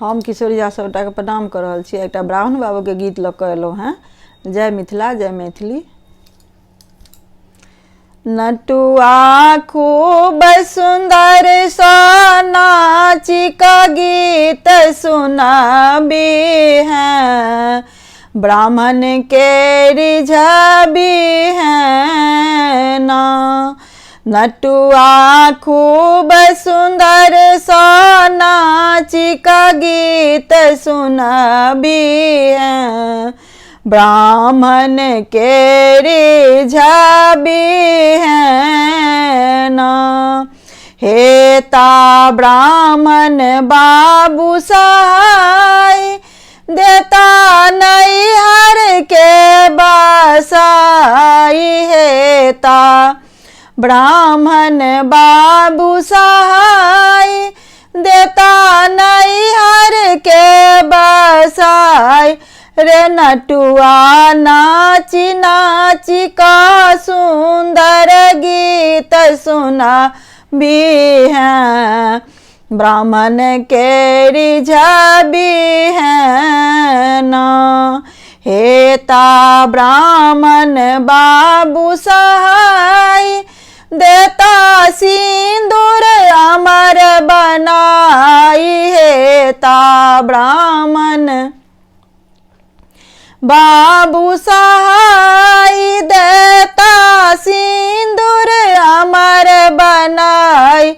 हम किशोरी झा सबटा के प्रणाम कर रहल छी। एक ब्राह्मण बाबू के गीत लऽ कऽ एलहुँ हैं। जय मिथिला जय मैथिली। नटुआ खूब सुंदर सा नाची का गीत सुनाबी हैं, ब्राह्मण के रिझाबी हैं ना। नटुआ खूब सुंदर सा नाची का गीत सुनाबी हैं, ब्राह्मण के रिझाबी हैं ना। हेता ब्राह्मण बाबू सहाय, देता नैहर के बसाई। हेता ब्राह्मण बाबू सहाय, देता नैहर के बसाई। रे नटुआ नाची नाची का सुंदर गीत सुनाबी हैं, ब्राह्मण के रिझाबी हैं ना। हेता ब्राह्मण बाबू सहाय, देता सिंदूर अमर बनाई। हेता ब्राह्मण बाबू सहाय, देता सिंदूर अमर बनाई।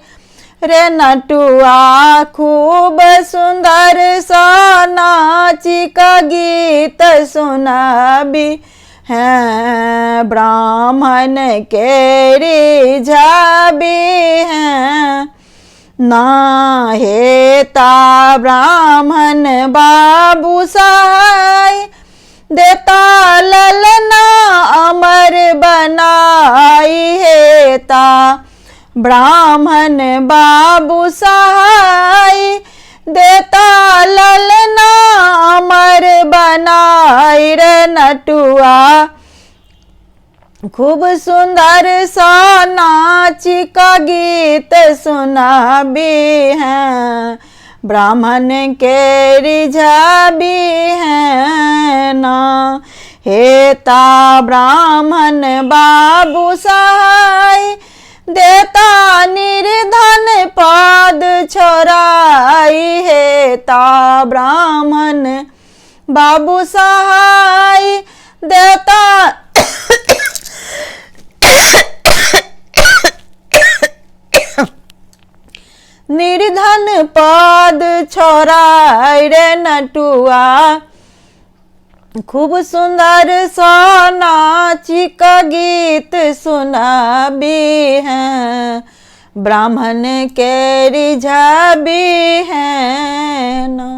रे नटुआ खूब सुंदर सा नाची का गीत सुनाबी हैं, ब्राह्मण के रिझाबी हैं ना। हेता ब्राह्मण बाबू सहाय, देता ललना अमर बनाई। हेता ब्राह्मण बाबू सहाय, देता ललना अमर बनाई। रे नटुआ खूब सुंदर सा नाची का गीत सुनाबी हैं, ब्राह्मण के रिझाबी हैं ना। हेता ब्राह्मण बाबू सहाय, देता निर्धन पद छोराई। हेता ब्राह्मण बाबू सहाय, देता निर्धन पद छोराई। रे नटुआ खूब सुंदर सा नाची का गीत सुनाबी हैं, ब्राह्मण के रिझाबी हैं ना।